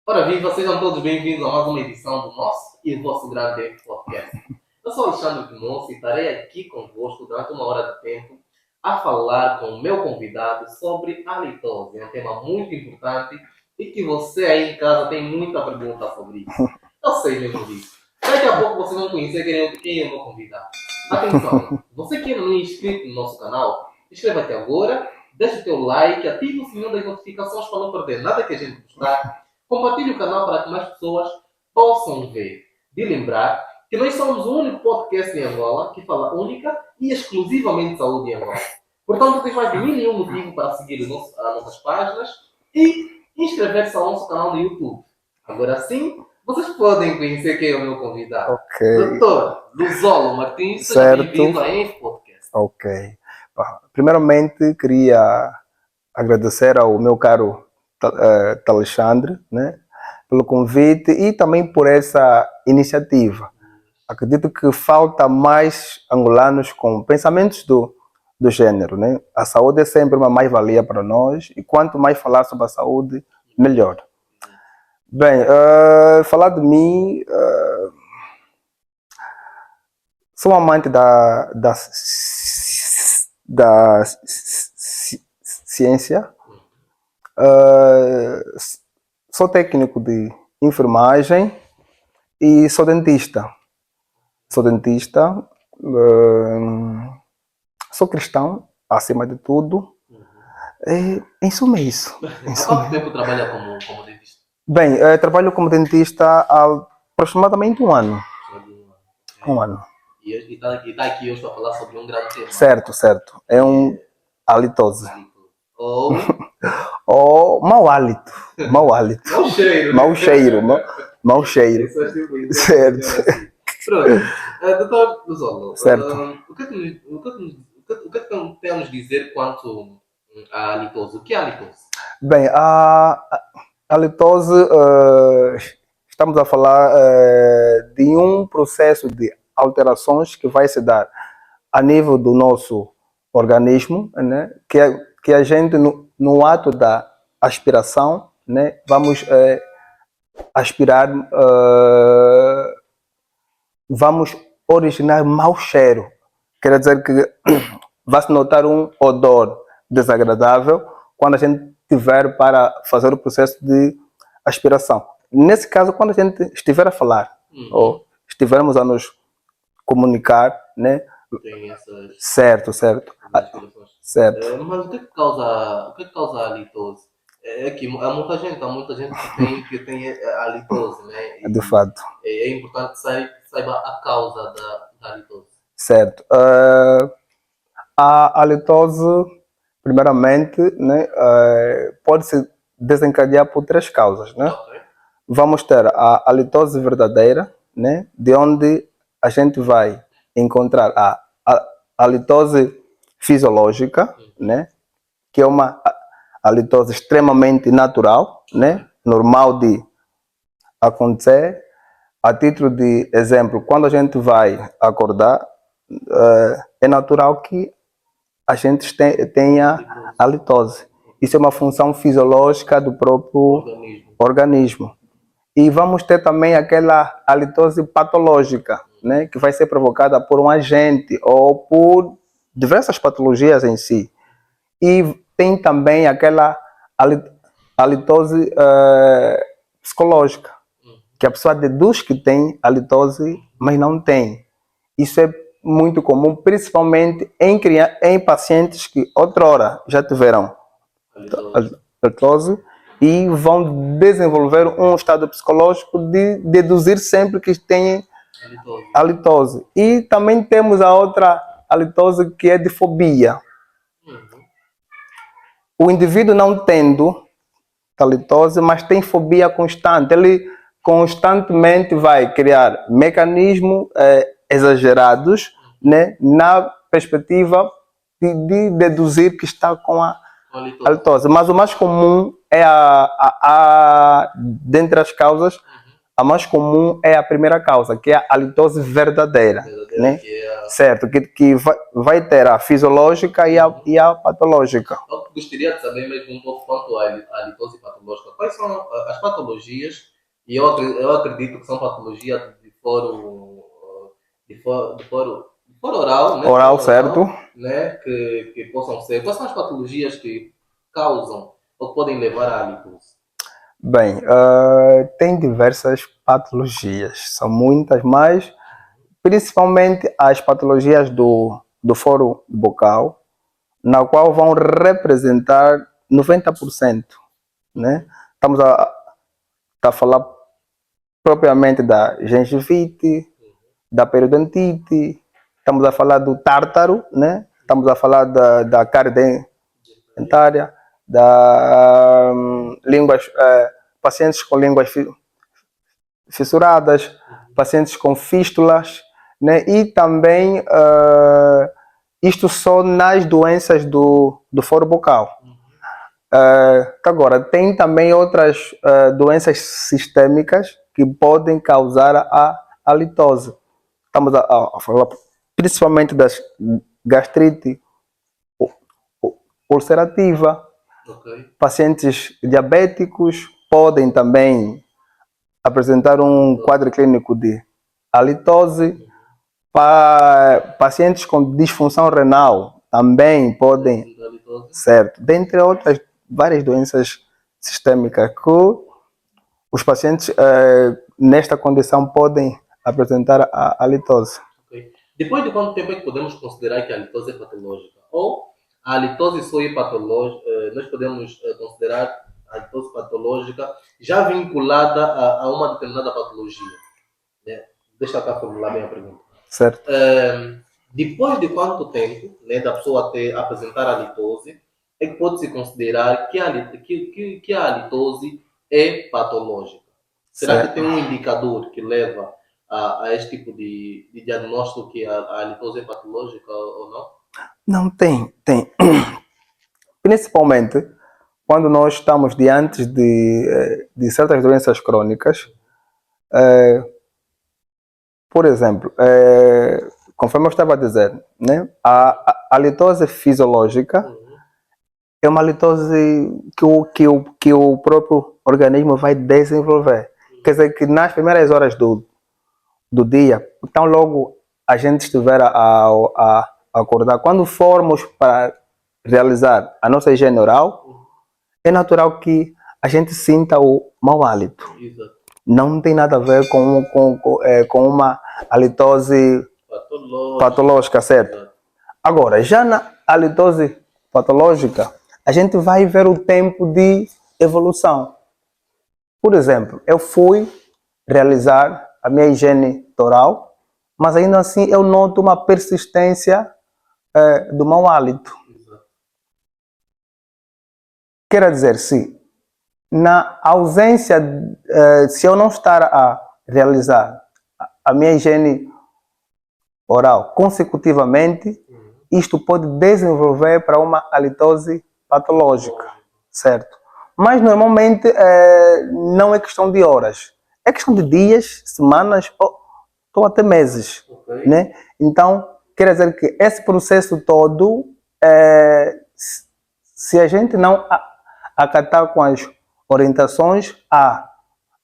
Ora, viva, sejam todos bem-vindos a mais uma edição do nosso e vosso grande podcast. Eu sou Alexandre de Moço e estarei aqui convosco durante uma hora de tempo a falar com o meu convidado sobre a litose. É um tema muito importante e que você aí em casa tem muita pergunta sobre isso. Eu sei mesmo disso. Daqui a pouco vocês vão conhecer quem é o meu convidado. Atenção, você que não é inscrito no nosso canal, inscreva-te agora, deixa o teu like, ative o sininho das notificações para não perder nada que a gente postar. Compartilhe o canal para que mais pessoas possam ver. De lembrar que nós somos o único podcast em Angola que fala única e exclusivamente de saúde em Angola. Portanto, tens mais de 1001 motivos para seguir as nossas páginas e inscrever-se ao nosso canal no YouTube. Agora sim, vocês podem conhecer quem é o meu convidado. Ok. Doutor Luzolo Martins, seja Certo. bem-vindo a este podcast. Ok. Primeiramente, queria agradecer ao meu caro Alexandre, né, pelo convite e também por essa iniciativa. Acredito que falta mais angolanos com pensamentos do gênero, né? A saúde é sempre uma mais-valia para nós e quanto mais falar sobre a saúde, melhor. Bem, falar de mim, sou amante da ciência, sou técnico de enfermagem e sou dentista. Sou cristão, acima de tudo. Em suma é isso. Há quanto tempo trabalha como dentista? Bem, trabalho como dentista há aproximadamente um ano. Um ano. E está aqui hoje para falar sobre um grande tema. Certo. É um halitose. Ou mau hálito. Mau cheiro. Certo. Pronto. Doutor Luzolo, Certo. o que é que tem a nos dizer quanto à halitose? O que é a halitose? Bem, a halitose, estamos a falar de um processo de alterações que vai se dar a nível do nosso organismo, né? Que a gente, no ato da aspiração, né? Vamos aspirar, vamos originar mau cheiro. Quer dizer que vai se notar um odor desagradável quando a gente tiver para fazer o processo de aspiração. Nesse caso, quando a gente estiver a falar ou estivermos a nos comunicar, né? Tem essas... Certo. Mas o que é que causa a halitose? É que há muita gente que tem a halitose, né? De fato. É importante que saiba a causa da halitose. Certo. A halitose, primeiramente, né, pode se desencadear por três causas, né? Okay. Vamos ter a halitose verdadeira, né, de onde a gente vai encontrar a halitose fisiológica, né, que é uma halitose extremamente natural, né, normal de acontecer. A título de exemplo, quando a gente vai acordar, é natural que a gente tenha halitose. Isso é uma função fisiológica do próprio organismo. E vamos ter também aquela halitose patológica, né, que vai ser provocada por um agente ou por diversas patologias em si. E tem também aquela halitose psicológica, que a pessoa deduz que tem halitose, mas não tem. Isso é muito comum, principalmente em pacientes que outrora já tiveram halitose e vão desenvolver um estado psicológico de deduzir sempre que têm halitose. E também temos a outra halitose que é de fobia. O indivíduo não tendo halitose, mas tem fobia constante. Ele constantemente vai criar mecanismos exagerados, né, na perspectiva de deduzir que está com a halitose. Mas o mais comum é dentre as causas, a mais comum é a primeira causa, que é a halitose verdadeira, né? Que é certo, que vai ter a fisiológica e a patológica. Eu gostaria de saber mesmo um pouco quanto à litose patológica. Quais são as patologias, e eu acredito que são patologias de foro, de foro oral, né? Oral, Foro certo? né? Que possam ser. Quais são as patologias que causam ou podem levar à litose? Bem, tem diversas patologias, são muitas, mas principalmente as patologias do foro bucal, na qual vão representar 90%, né? Estamos a falar propriamente da gengivite, da periodontite, estamos a falar do tártaro, né? Estamos a falar da cárie dentária, da línguas, pacientes com línguas fissuradas, pacientes com fístulas, né? E também isto só nas doenças do foro bucal. Agora, tem também outras doenças sistêmicas que podem causar a litose. Estamos a falar principalmente das gastrite ulcerativa, pacientes diabéticos podem também apresentar um quadro clínico de halitose. Pacientes com disfunção renal também podem, certo, dentre outras várias doenças sistêmicas que os pacientes nesta condição podem apresentar a halitose. Depois de quanto tempo é que podemos considerar que a litose é patológica? Ou a litose só é patológica, nós podemos considerar a litose patológica já vinculada a uma determinada patologia? Né? Deixa eu cá formular bem a pergunta. Certo. Depois de quanto tempo, né, da pessoa apresentar a litose, é que pode-se considerar que a litose é patológica? Será que tem um indicador que leva a este tipo de diagnóstico que a litose é patológica ou não? Não, tem. Principalmente quando nós estamos diante de certas doenças crônicas. Por exemplo, conforme eu estava a dizer, né, a litose fisiológica é uma litose que o próprio organismo vai desenvolver. Quer dizer que nas primeiras horas do dia, então logo a gente estiver a acordar, quando formos para realizar a nossa higiene oral, é natural que a gente sinta o mau hálito. Exato. Não tem nada a ver com uma halitose patológica, certo? Exato. Agora, já na halitose patológica, a gente vai ver o tempo de evolução. Por exemplo, eu fui realizar a minha higiene oral, mas ainda assim eu noto uma persistência do mau hálito. Exato. Quer dizer, se na ausência, se eu não estar a realizar a minha higiene oral consecutivamente, isto pode desenvolver para uma halitose patológica, certo? Mas normalmente não é questão de horas, é questão de dias, semanas ou até meses, né? Então, quer dizer que esse processo todo, se a gente não acatar com as orientações, a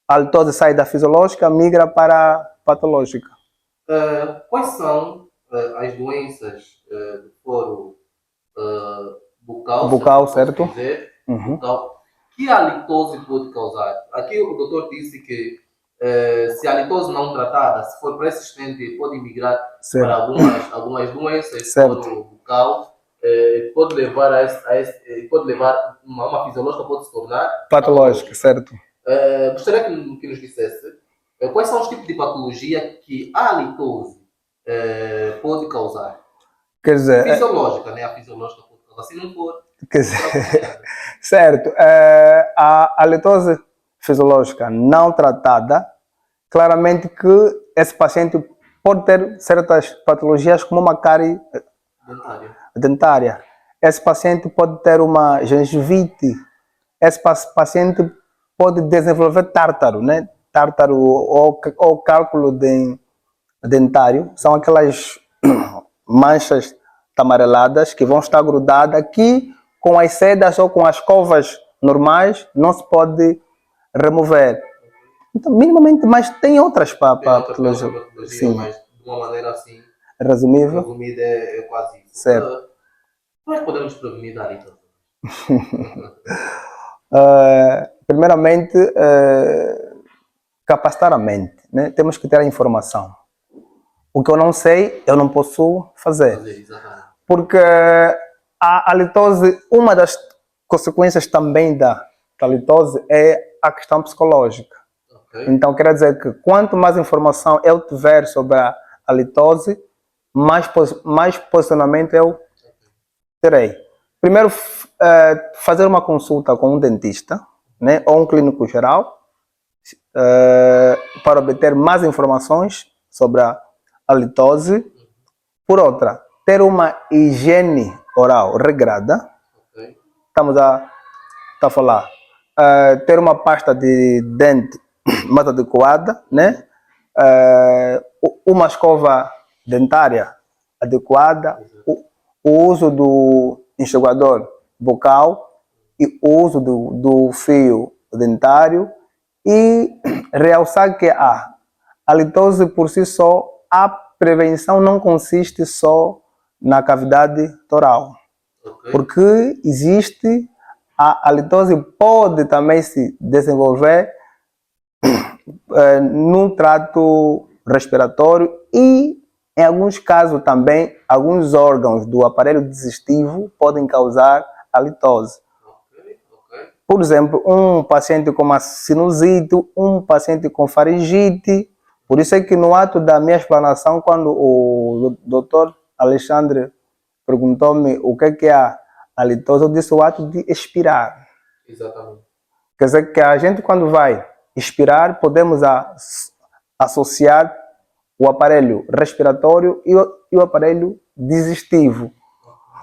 halitose sai da fisiológica, migra para a patológica. Quais são as doenças do foro bucal, certo? Dizer, bucal, que a litose pode causar? Aqui o doutor disse que se a litose não tratada, se for persistente, pode migrar para algumas doenças do foro bucal, pode levar pode levar uma fisiológica, pode se tornar patológica, certo? Gostaria que nos dissesse quais são os tipos de patologia que a litose pode causar? Quer dizer, fisiológica, né? A fisiológica pode causar, se não for. Quer dizer, certo. A litose fisiológica não tratada, claramente que esse paciente pode ter certas patologias como uma cárie dentária. Esse paciente pode ter uma gengivite. Esse paciente pode desenvolver tártaro, né? Tártaro ou cálculo dentário. São aquelas manchas amareladas que vão estar grudadas aqui com as sedas ou com as escovas normais, não se pode remover. Então, minimamente, mas tem outras para Tem outra patologia. metodologia, Sim, mas de uma maneira assim, resumível. resumida, é quase isso. Certo. Como é que podemos prevenir da litose? Primeiramente, capacitar a mente, né? Temos que ter a informação. O que eu não sei, eu não posso fazer. Exatamente. Porque a litose, uma das consequências também da litose é a questão psicológica. Okay. Então, quer dizer que quanto mais informação eu tiver sobre a litose, mais posicionamento eu terei. Primeiro, fazer uma consulta com um dentista, né, ou um clínico geral, para obter mais informações sobre a litose. Por outra, ter uma higiene oral regrada. Okay. Estamos a falar. Ter uma pasta de dente mais adequada, né? Uma escova dentária adequada, o uso do enxugador bucal e o uso do fio dentário, e realçar que a litose por si só, a prevenção não consiste só na cavidade toral, Okay. porque existe a litose pode também se desenvolver no trato respiratório e, em alguns casos também, alguns órgãos do aparelho digestivo podem causar a litose. Okay. Okay. Por exemplo, um paciente com uma sinusite, um paciente com faringite. Por isso é que no ato da minha explanação, quando o Dr. Alexandre perguntou-me o que é a litose, eu disse o ato de expirar. Exatamente. Quer dizer que a gente, quando vai expirar, podemos associar o aparelho respiratório e o aparelho digestivo.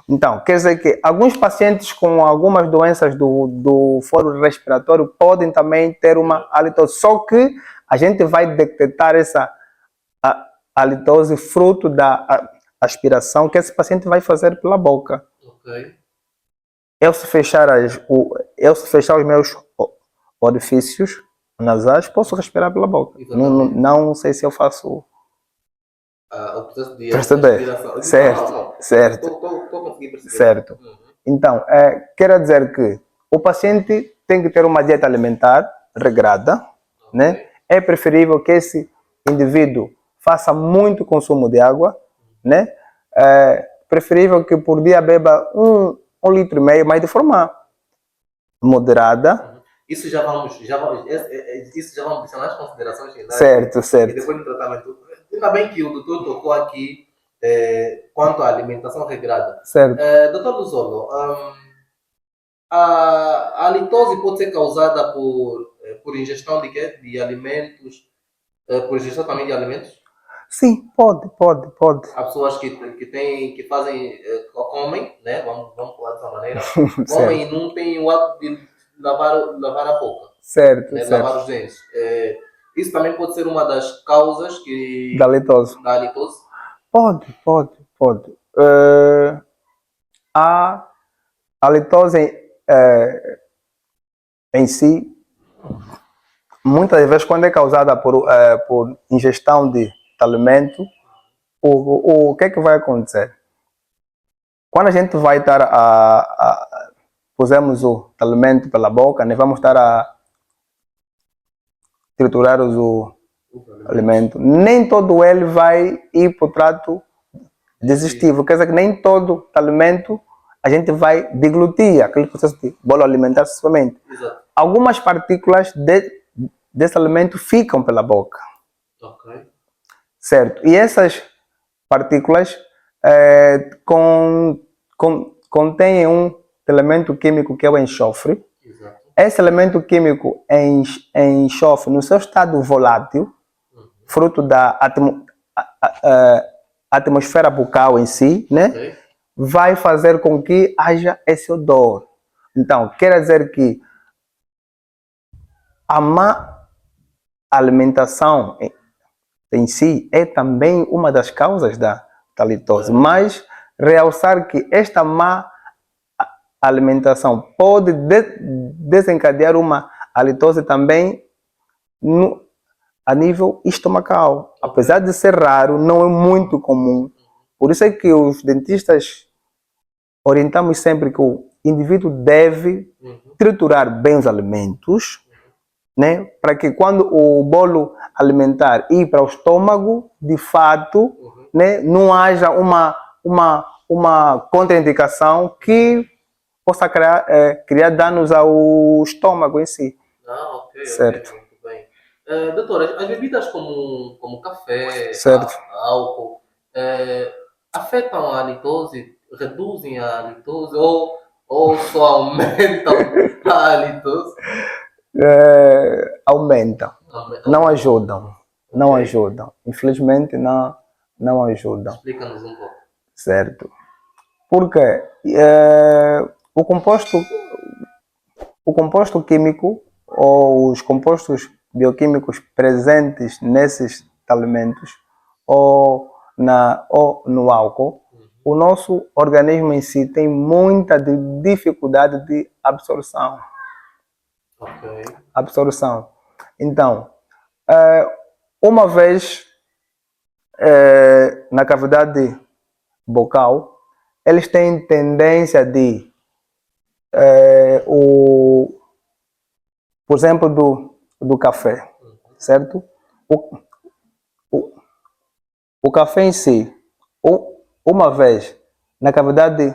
Então, quer dizer que alguns pacientes com algumas doenças do foro respiratório podem também ter uma halitose, só que a gente vai detectar essa halitose fruto da aspiração que esse paciente vai fazer pela boca. Okay. Eu se fechar os meus orifícios nasais, posso respirar pela boca. Não sei se eu faço o processo de perceber. respiração. Certo, Não. certo. Estou conseguindo perceber. Certo. Uhum. Então, quer dizer que o paciente tem que ter uma dieta alimentar regrada, Okay. né? É preferível que esse indivíduo faça muito consumo de água, né? É preferível que por dia beba 1,5 litro, mas de forma moderada. Uhum. Isso já vamos deixar nas considerações finais. Certo, certo. E depois do tratamento. Ainda bem que o doutor tocou aqui quanto à alimentação regrada. Certo. Doutor Luzolo, a litose pode ser causada por ingestão de quê? De alimentos, por ingestão também de alimentos? Sim, pode. Há pessoas que fazem, comem, né? Vamos falar dessa maneira, Certo. comem e não têm o hábito de lavar a boca, Certo, né? certo. Lavar os dentes. Isso também pode ser uma das causas Da litose. da litose? Pode. A litose em si, muitas vezes, quando é causada por ingestão de alimento, o que é que vai acontecer? Quando a gente vai estar pusemos o alimento pela boca, né, vamos estar a triturar o alimento, nem todo ele vai ir para o trato digestivo. Quer dizer que nem todo alimento a gente vai deglutir, aquele processo de bolo alimentar sucessivamente. Exato. Algumas partículas desse alimento ficam pela boca. Ok. Certo. E essas partículas contêm um elemento químico que é o enxofre. Exato. Esse elemento químico enxofre no seu estado volátil, fruto da atmosfera bucal em si, né? Okay. Vai fazer com que haja esse odor. Então, quer dizer que a má alimentação em si é também uma das causas da da litose. Mas realçar que esta má alimentação pode desencadear uma halitose também a nível estomacal. Apesar de ser raro, não é muito comum. Por isso é que os dentistas orientamos sempre que o indivíduo deve triturar bem os alimentos, né? Para que quando o bolo alimentar ir para o estômago, de fato, né, não haja uma contraindicação que possa criar danos ao estômago em si. Ok, certo. ok, muito bem. Doutora, as bebidas como café, Certo. álcool, afetam a halitose, reduzem a halitose ou só aumentam a halitose? Aumentam, não ajudam, não Ok. ajudam. Infelizmente não ajudam, Explica-nos um pouco. certo? Porque o composto químico ou os compostos bioquímicos presentes nesses alimentos ou no álcool, o nosso organismo em si tem muita dificuldade de absorção. Ok. Então, uma vez na cavidade bucal, eles têm tendência de, por exemplo, do café, certo? O café em si, uma vez na cavidade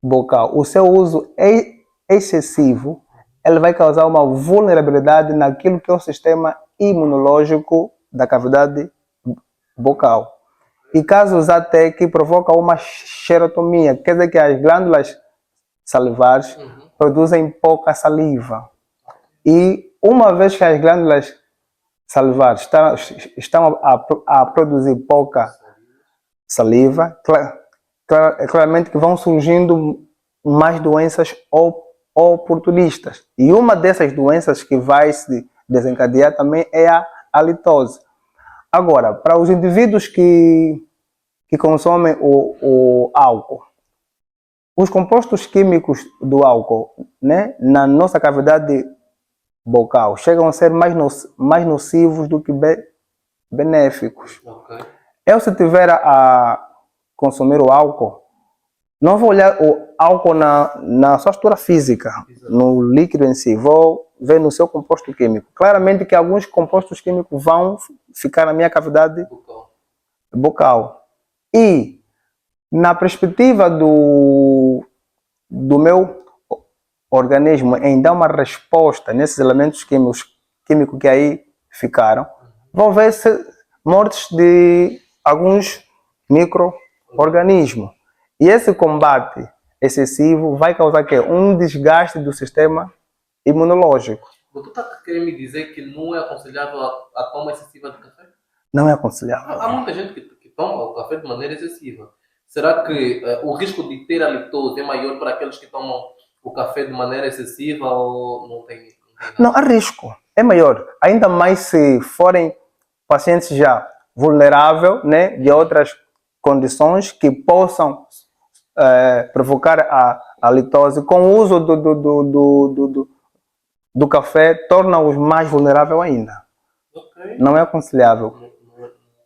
bucal, o seu uso excessivo, ele vai causar uma vulnerabilidade naquilo que é o sistema imunológico da cavidade bucal. E casos até que provoca uma xerotomia, quer dizer que as glândulas salivares produzem pouca saliva. E uma vez que as glândulas salivares estão a produzir pouca saliva, claramente que vão surgindo mais doenças oportunistas. E uma dessas doenças que vai se desencadear também é a halitose. Agora, para os indivíduos que consomem o álcool, os compostos químicos do álcool, né, na nossa cavidade bucal chegam a ser mais nocivos do que benéficos. Ok. Eu, se tiver a consumir o álcool, não vou olhar o álcool na sua estrutura física, no líquido em si, vou ver no seu composto químico. Claramente que alguns compostos químicos vão ficar na minha cavidade bucal. E, na perspectiva do meu organismo em dar uma resposta nesses elementos químicos que aí ficaram, vão ver mortes de alguns micro-organismos. E esse combate excessivo vai causar quê? Um desgaste do sistema imunológico. Você está querendo me dizer que não é aconselhável a toma excessiva de café? Não é aconselhável. Há muita gente que toma o café de maneira excessiva. Será que o risco de ter halitose é maior para aqueles que tomam o café de maneira excessiva ou não tem nada? Não, há risco. É maior. Ainda mais se forem pacientes já vulneráveis, né, de outras condições que possam provocar a halitose. Com o uso do café, torna-os mais vulneráveis ainda. Okay. Não é aconselhável.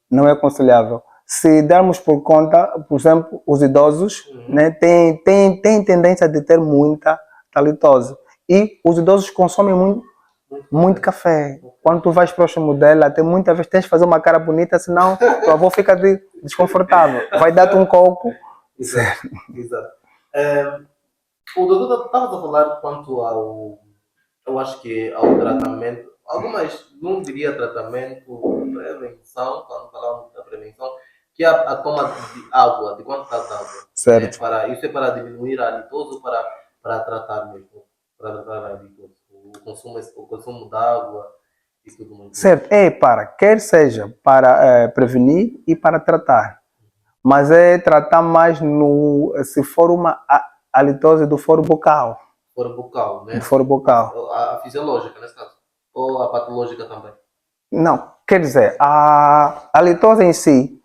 Não é aconselhável. Se dermos por conta, por exemplo, os idosos né, têm tendência de ter muita halitose. E os idosos consomem muito café. Quando tu vais próximo dela, até muitas vezes tens de fazer uma cara bonita, senão tua avó fica desconfortável. Vai dar-te um coco. Exato. O doutor estava a falar quanto eu acho que ao tratamento, algumas, não diria tratamento, prevenção, quando falamos da prevenção, que é a toma de água, de quantidade de água. Certo. Isso é para diminuir a halitose ou para tratar mesmo? Para tratar a halitose? O consumo de água e tudo mais. Certo. Quer seja para prevenir e para tratar. Mas é tratar mais se for uma halitose do foro bucal. Foro bucal, né? Do foro bucal. A fisiológica, nesse caso. Ou a patológica também? Não, quer dizer, a halitose em si,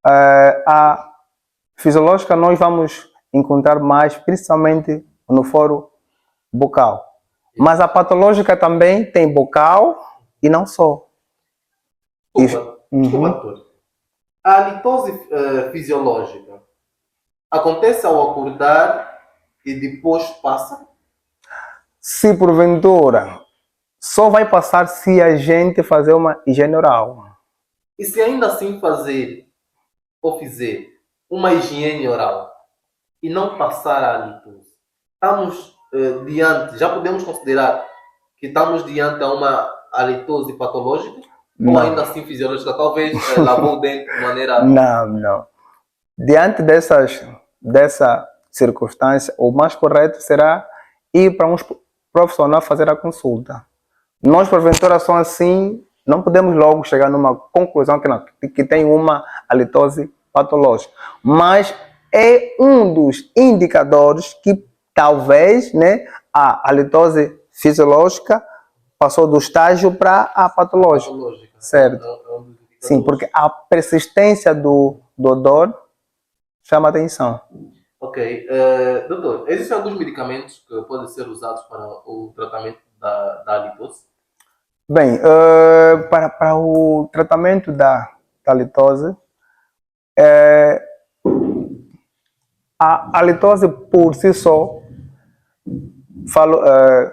A fisiológica nós vamos encontrar mais, principalmente no foro bucal. Mas a patológica também tem bucal e não só. Desculpa, doutor. A halitose fisiológica acontece ao acordar e depois passa? Se porventura, só vai passar se a gente fazer uma higiene oral. E se ainda assim fizer uma higiene oral e não passar a halitose, estamos diante, já podemos considerar que estamos diante a uma halitose patológica? Não. Ou ainda assim fisiológica? Talvez lavou o dente de maneira... Não. Diante dessa circunstância, o mais correto será ir para um profissional fazer a consulta. Nós, porventura, só assim, não podemos logo chegar numa conclusão que tem uma halitose patológica. Mas é um dos indicadores que talvez, né, a halitose fisiológica passou do estágio para a patológica. Certo. Sim, porque a persistência do odor chama atenção. Ok. Doutor, existem alguns medicamentos que podem ser usados para o tratamento da halitose? Bem, para o tratamento da halitose, a halitose por si só,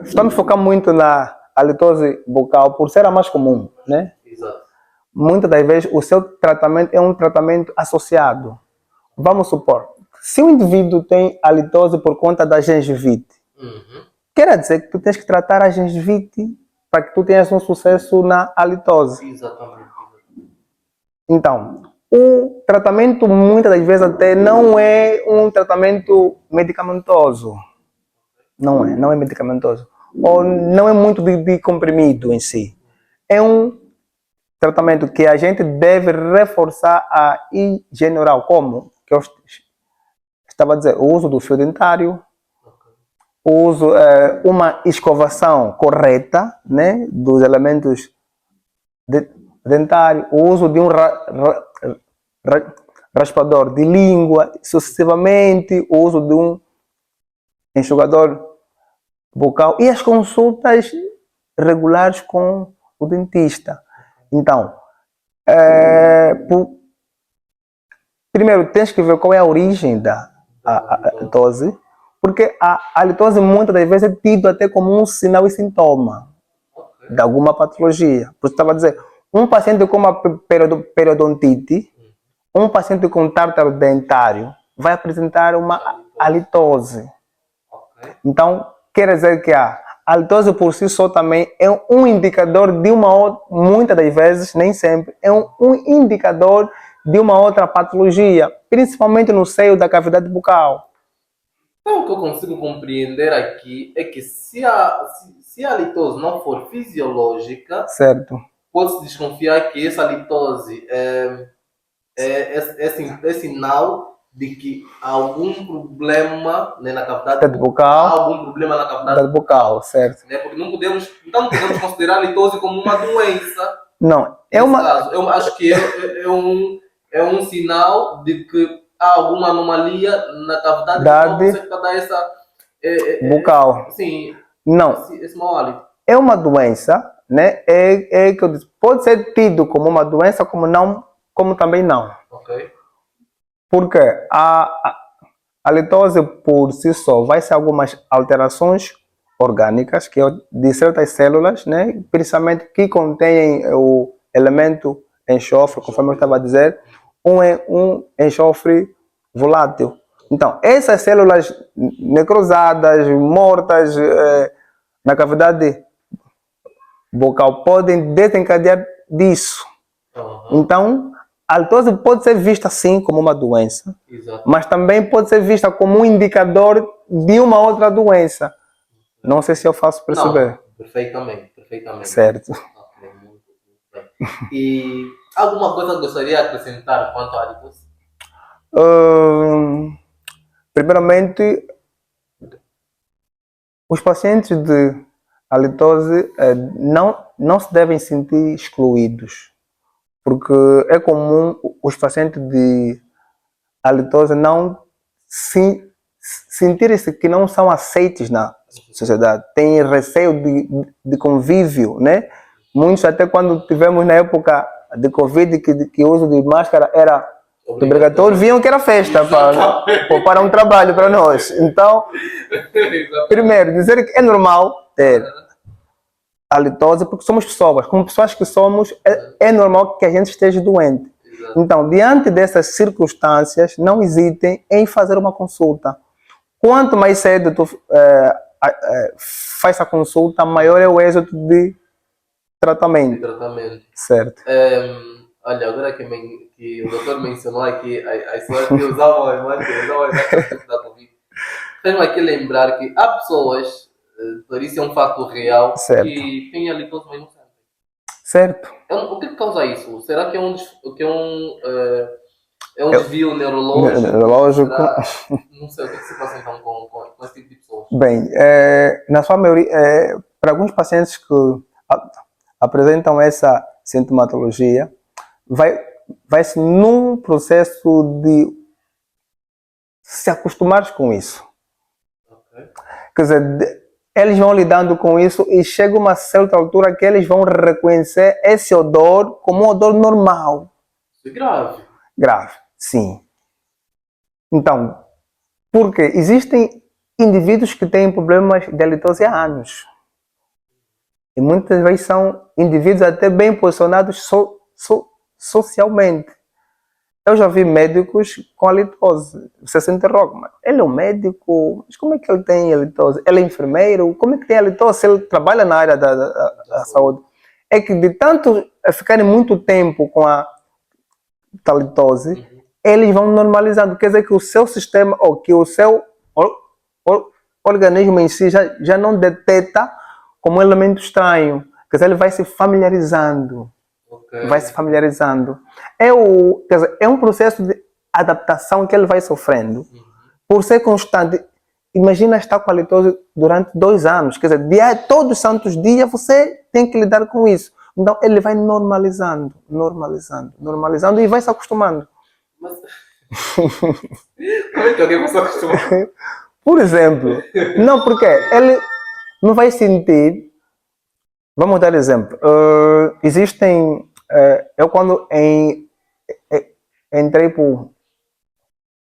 estamos focando muito na halitose bucal por ser a mais comum, né? Exato. Muitas das vezes o seu tratamento é um tratamento associado. Vamos supor, se o indivíduo tem halitose por conta da gengivite, quer dizer que tu tens que tratar a gengivite para que tu tenhas um sucesso na halitose. Exatamente. Então, o tratamento muitas das vezes até não é um tratamento medicamentoso. Não é medicamentoso. Ou não é muito de comprimido em si. É um tratamento que a gente deve reforçar a higiene oral, como que eu estava a dizer, o uso do fio dentário, o uso uma escovação correta, né, dos elementos dentários, o uso de um raspador de língua, sucessivamente o uso de um enxugador bucal e as consultas regulares com o dentista. Então, primeiro tens que ver qual é a origem da halitose, porque a halitose muitas das vezes é tido até como um sinal e sintoma de alguma patologia. Por isso estava a dizer, um paciente com uma periodontite, um paciente com tártaro dentário vai apresentar uma halitose. Então, quer dizer que a halitose por si só também é um indicador de uma outra, muitas das vezes, nem sempre, é um indicador de uma outra patologia, principalmente no seio da cavidade bucal. Então, o que eu consigo compreender aqui é que se a halitose não for fisiológica, certo, pode-se desconfiar que essa halitose é sinal de que há algum problema, né, na cavidade bucal. Há algum problema na cavidade bucal, certo. Né, porque não podemos considerar a halitose como uma doença. Não, caso. Eu acho que é um sinal de que há alguma anomalia na cavidade bucal que essa bucal. Sim. Não. Esse mau hálito. É uma doença, né? É que eu disse, pode ser tido como uma doença, como também não. Ok. Porque a halitose por si só vai ser algumas alterações orgânicas que de certas células, né? Principalmente que contêm o elemento enxofre, conforme eu estava a dizer, um enxofre volátil. Então, essas células necrosadas, mortas na cavidade bucal podem desencadear disso. Então, a halitose pode ser vista sim como uma doença, mas também pode ser vista como um indicador de uma outra doença. Não sei se eu faço perceber. Não, perfeitamente. Certo. Okay, muito bem. E alguma coisa que gostaria de acrescentar quanto à halitose? Primeiramente, os pacientes de halitose não se devem sentir excluídos. Porque é comum os pacientes de halitose não sentirem-se que não são aceitos na sociedade, têm receio de convívio, né? Muitos até quando tivemos na época de Covid que o uso de máscara era obrigatório, viam que era festa para um trabalho para nós. Então, primeiro, dizer que é normal ter halitose, porque somos pessoas, como pessoas que somos, é normal que a gente esteja doente. Então, diante dessas circunstâncias, não hesitem em fazer uma consulta. Quanto mais cedo tu faz a consulta, maior é o êxito de tratamento. Certo. Olha, agora que o doutor mencionou aqui as pessoas que usavam as máscaras da Covid, fez-me aqui lembrar que há pessoas, por isso é um fato real, certo, que têm halitose, mas não sabem. Certo. O que causa isso? Será que é um desvio neurológico? Não sei o que se passa então com esse tipo de pessoas. Bem, na sua maioria, para alguns pacientes que apresentam essa sintomatologia, vai-se num processo de se acostumar com isso. Okay. Quer dizer, eles vão lidando com isso e chega uma certa altura que eles vão reconhecer esse odor como um odor normal. Isso é grave. Grave, sim. Então, porque existem indivíduos que têm problemas de halitose há anos. E muitas vezes são indivíduos até bem posicionados socialmente. Eu já vi médicos com halitose. Você se interroga, mas ele é um médico, mas como é que ele tem halitose? Ele é enfermeiro, como é que tem halitose se ele trabalha na área da saúde? É que de tanto ficarem muito tempo com a halitose, eles vão normalizando. Quer dizer que o seu sistema, ou que o seu organismo em si já não detecta como um elemento estranho. Quer dizer, ele vai se familiarizando. Okay. Vai se familiarizando. Quer dizer, é um processo de adaptação que ele vai sofrendo. Por ser constante. Imagina estar com halitose durante 2 anos. Quer dizer, todos os santos dias você tem que lidar com isso. Então ele vai normalizando e vai se acostumando. Mas... Como é que alguém vai se acostumar? Por exemplo, não, porque ele não vai sentir. Vamos dar exemplo. Existem. Eu, quando entrei para o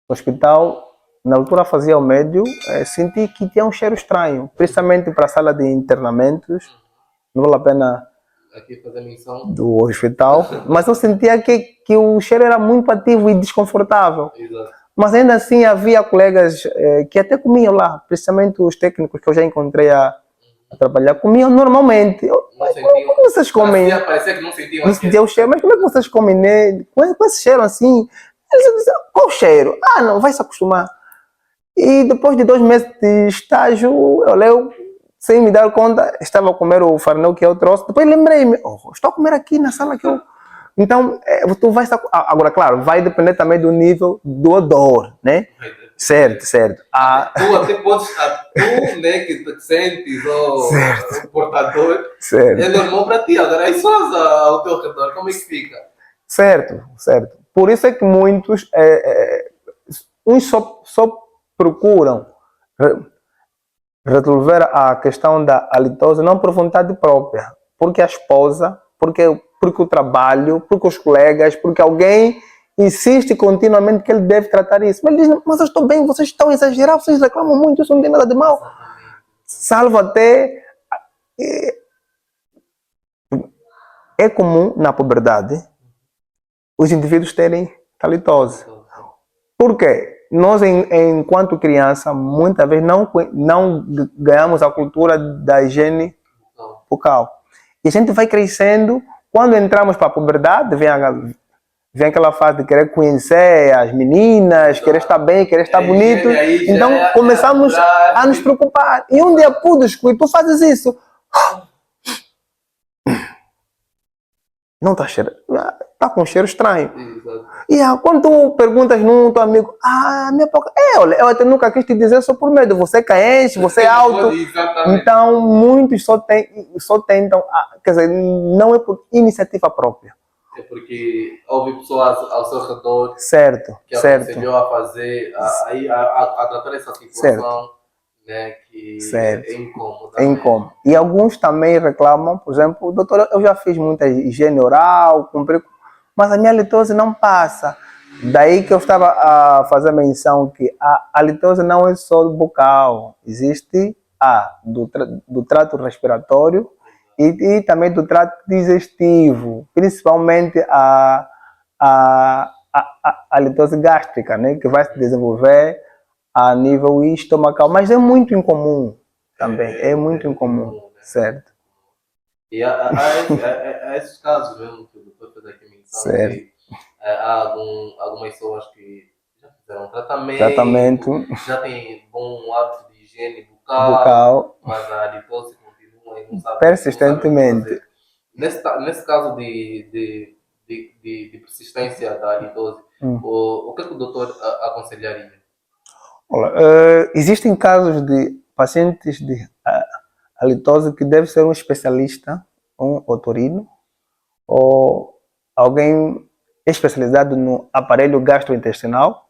hospital, na altura fazia o médio, senti que tinha um cheiro estranho, principalmente para a sala de internamentos. Não vale a pena aqui fazer menção do hospital, mas eu sentia que o cheiro era muito ativo e desconfortável. Exato. Mas ainda assim havia colegas que até comiam lá, principalmente os técnicos que eu já encontrei a trabalhar, comiam normalmente. Como vocês comem? Parecia que não sentiam não sentiam o cheiro, mas como é que vocês comem, né? Com esse cheiro assim? Eles diziam, qual o cheiro? Ah, não, vai se acostumar. E depois de 2 meses de estágio, eu sem me dar conta, estava a comer o farnel que eu trouxe. Depois lembrei-me, estou a comer aqui na sala que eu... Então, tu vai estar... Agora, claro, vai depender também do nível do odor, né? Certo. Tu até podes estar, né, que te sentes, o portador, certo. É normal para ti. Agora, as pessoas ao teu redor, como é que fica? Certo. Por isso é que muitos, uns só procuram resolver a questão da halitose não por vontade própria, porque a esposa, porque o trabalho, porque os colegas, porque alguém insiste continuamente que ele deve tratar isso. Mas ele diz, mas eu estou bem, vocês estão a exagerar, vocês reclamam muito, isso não tem nada de mal. Salvo até... É comum na puberdade os indivíduos terem halitose. Por quê? Nós, enquanto criança, muitas vezes não ganhamos a cultura da higiene bucal. E a gente vai crescendo, quando entramos para a puberdade, vem aquela fase de querer conhecer as meninas, querer estar bem, querer estar bonito. Então começamos a nos preocupar. E um dia, Pudusco, e tu fazes isso. Não está cheiro. Está com um cheiro estranho. E quando tu perguntas num teu amigo, minha boca. Olha, eu até nunca quis te dizer só por medo. Você é carente, você é alto. Então, muitos só tentam, quer dizer, não é por iniciativa própria. É porque houve pessoas ao seu redor Certo, que certo, aconselhou a fazer, a tratar essa certo, situação, né, que é certo. incômoda Em mesmo. como. E alguns também reclamam, por exemplo, doutor, eu já fiz muita higiene oral, cumpri, mas a minha litose não passa. Daí que eu estava a fazer menção que a litose não é só bucal, existe do trato respiratório e também do trato digestivo, principalmente a litose gástrica, né, que vai se desenvolver a nível estomacal, mas é muito incomum também, é muito incomum, Incomum, né? certo, E há esses casos mesmo que o doutor fez aqui menção certo. que há algumas pessoas que já fizeram tratamento, Tratamento já têm bom hábito de higiene bucal, bucal mas a litose continua e não sabe o que persistentemente. fazer. Nesse caso de persistência da litose, Hum. o que é que o doutor aconselharia? Olha, existem casos de pacientes de halitose que deve ser um especialista, um otorino, ou alguém especializado no aparelho gastrointestinal,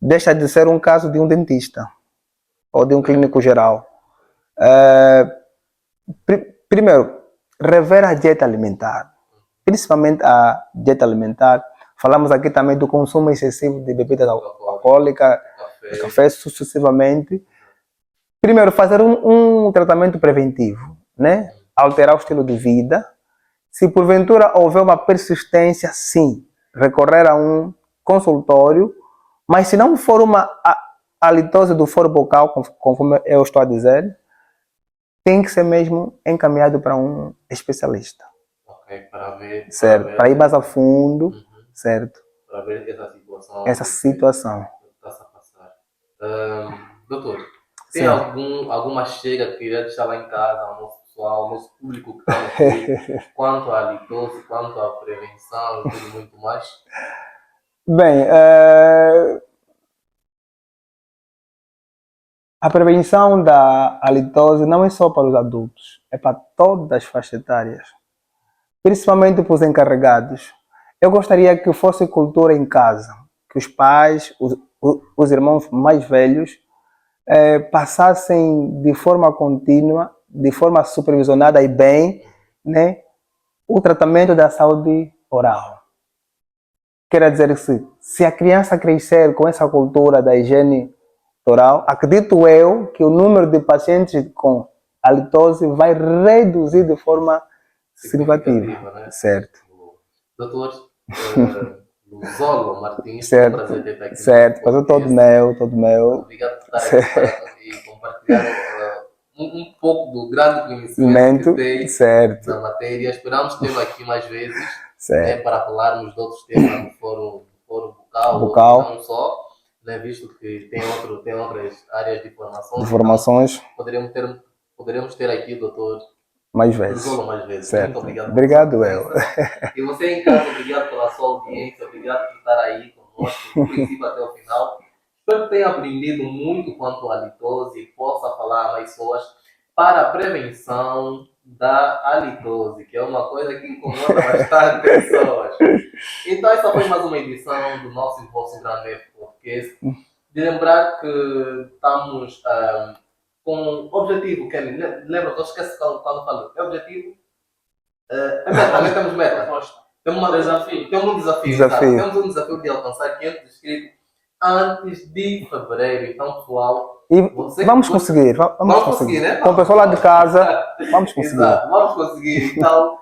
deixa de ser um caso de um dentista ou de um clínico geral. Primeiro, rever a dieta alimentar, principalmente a dieta alimentar. Falamos aqui também do consumo excessivo de bebidas alcoólicas, de café sucessivamente. Primeiro, fazer um tratamento preventivo, né? Alterar o estilo de vida. Se porventura houver uma persistência, sim, recorrer a um consultório, mas se não for uma halitose do foro bucal, conforme eu estou a dizer, tem que ser mesmo encaminhado para um especialista. Ok, para ver, Certo, para ir mais a fundo, certo, para ver essa situação essa situação. que está a passar. Doutor, tem Sim. alguma chega que queria deixar lá em casa ao nosso pessoal, ao nosso público que está no ouvir, quanto à litose, quanto à prevenção e tudo muito mais? Bem, a prevenção da halitose não é só para os adultos, é para todas as faixas etárias, principalmente para os encarregados. Eu gostaria que fosse cultura em casa, que os pais, os irmãos mais velhos, passassem de forma contínua, de forma supervisionada e bem, né, o tratamento da saúde oral. Quer dizer que se a criança crescer com essa cultura da higiene oral, acredito eu que o número de pacientes com halitose vai reduzir de forma significativa. Né? Certo. Doutor Luzolo Martins, foi um Certo. prazer ter aqui Certo. no Mas todo podcast. meu, todo meu. Obrigado por estar aqui e compartilhar um pouco do grande conhecimento que tem Certo. na matéria. Esperamos tê-lo aqui mais vezes, né, Certo. para falarmos de outros temas do fórum bucal, Bucal. ou não só, né, visto que tem outras áreas de formação. De formações Então, poderemos ter aqui o doutor mais vezes. Luzolo mais vezes. Certo. Muito obrigado. Obrigado, eu. E você em casa, obrigado pela sua audiência, obrigado por estar aí conosco, do princípio até o final. Espero que tenha aprendido muito quanto à halitose e possa falar a mais pessoas para a prevenção da halitose, que é uma coisa que incomoda bastante pessoas. Então, essa foi mais uma edição do nosso e vosso grande podcast. De lembrar que estamos com um objetivo, Kenny, lembra, eu esqueço quando falo, é objetivo? É meta, nós temos meta. Temos um desafio. Temos um desafio de alcançar 500 inscritos antes de fevereiro. Então, pessoal, E vamos conseguir, vamos conseguir, né? Com o pessoal lá de casa, vamos conseguir. Exato, vamos conseguir. Então,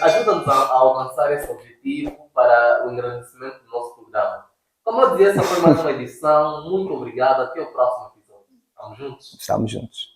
ajuda-nos a alcançar esse objetivo para o engrandecimento do nosso programa. Como eu dizia, essa foi mais uma edição. Muito obrigado. Até o próximo episódio. Estamos juntos? Estamos juntos.